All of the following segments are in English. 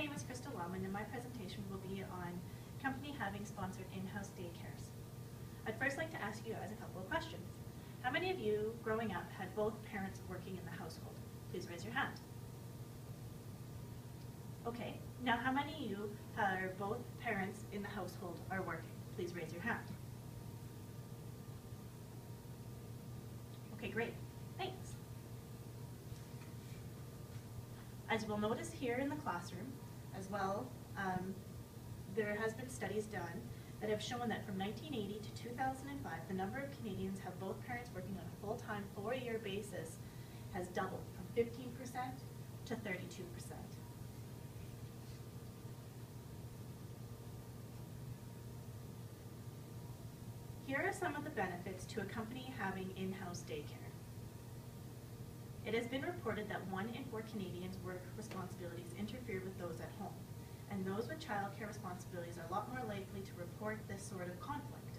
name is Crystal Wellman, and my presentation will be on company having sponsored in-house daycares. I'd first like to ask you guys a couple of questions. How many of you, growing up, had both parents working in the household? Please raise your hand. Okay, now how many of you are both parents in the household are working? Please raise your hand. Okay, great, thanks. As we'll notice here in the classroom, as well, there has been studies done that have shown that from 1980 to 2005, the number of Canadians have both parents working on a full-time, 4-year basis has doubled from 15% to 32%. Here are some of the benefits to a company having in-house daycare. It has been reported that 1 in 4 Canadians' work responsibilities interfere with those at home, and those with childcare responsibilities are a lot more likely to report this sort of conflict.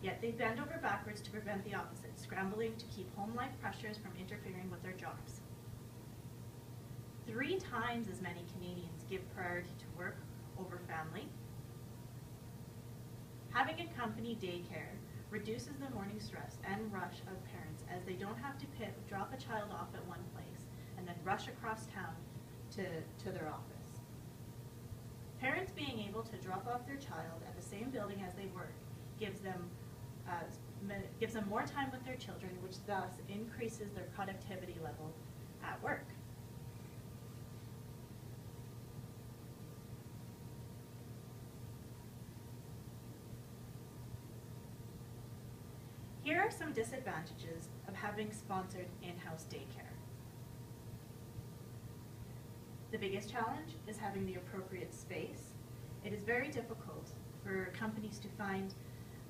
Yet they bend over backwards to prevent the opposite, scrambling to keep home life pressures from interfering with their jobs. 3 times as many Canadians give priority to work over family. Having a company daycare reduces the morning stress and rush of parents, as they don't have to drop a child off at one place and then rush across town to their office. Parents being able to drop off their child at the same building as they work gives them more time with their children, which thus increases their productivity level at work. Here are some disadvantages of having sponsored in-house daycare. The biggest challenge is having the appropriate space. It is very difficult for companies to find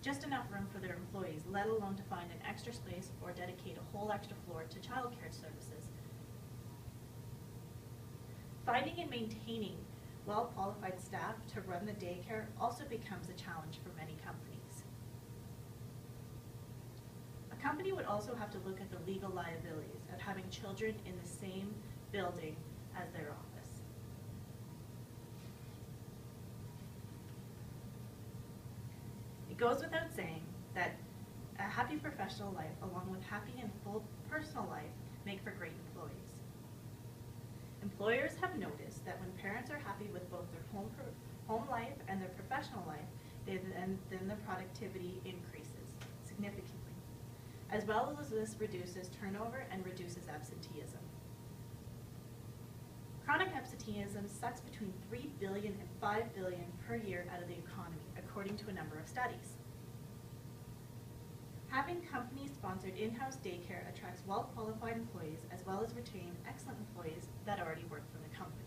just enough room for their employees, let alone to find an extra space or dedicate a whole extra floor to childcare services. Finding and maintaining well-qualified staff to run the daycare also becomes a challenge for many companies. A company would also have to look at the legal liabilities of having children in the same building as their office. It goes without saying that a happy professional life, along with happy and full personal life, make for great employees. Employers have noticed that when parents are happy with both their home life and their professional life, then the productivity increases significantly. As well as this reduces turnover and reduces absenteeism. Chronic absenteeism sucks between $3 billion and $5 billion per year out of the economy, according to a number of studies. Having company-sponsored in-house daycare attracts well-qualified employees, as well as retain excellent employees that already work for the company.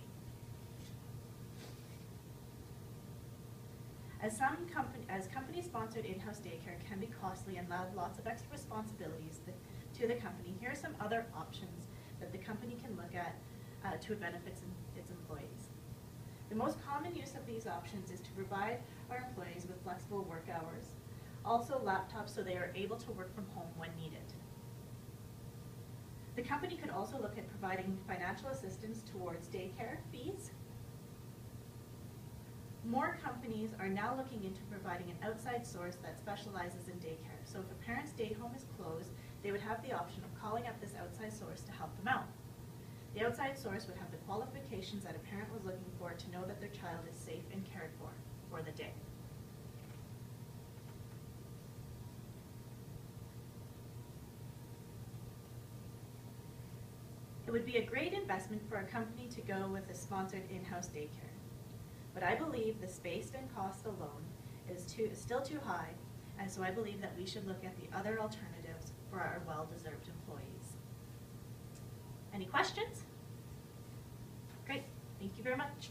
As company-sponsored in-house daycare can be costly and add lots of extra responsibilities to the company, here are some other options that the company can look at to benefit its employees. The most common use of these options is to provide our employees with flexible work hours, also laptops so they are able to work from home when needed. The company could also look at providing financial assistance towards daycare fees. More companies are now looking into providing an outside source that specializes in daycare. So if a parent's day home is closed, they would have the option of calling up this outside source to help them out. The outside source would have the qualifications that a parent was looking for to know that their child is safe and cared for the day. It would be a great investment for a company to go with a sponsored in-house daycare. But I believe the space and cost alone is still too high, and so I believe that we should look at the other alternatives for our well-deserved employees. Any questions? Great, thank you very much.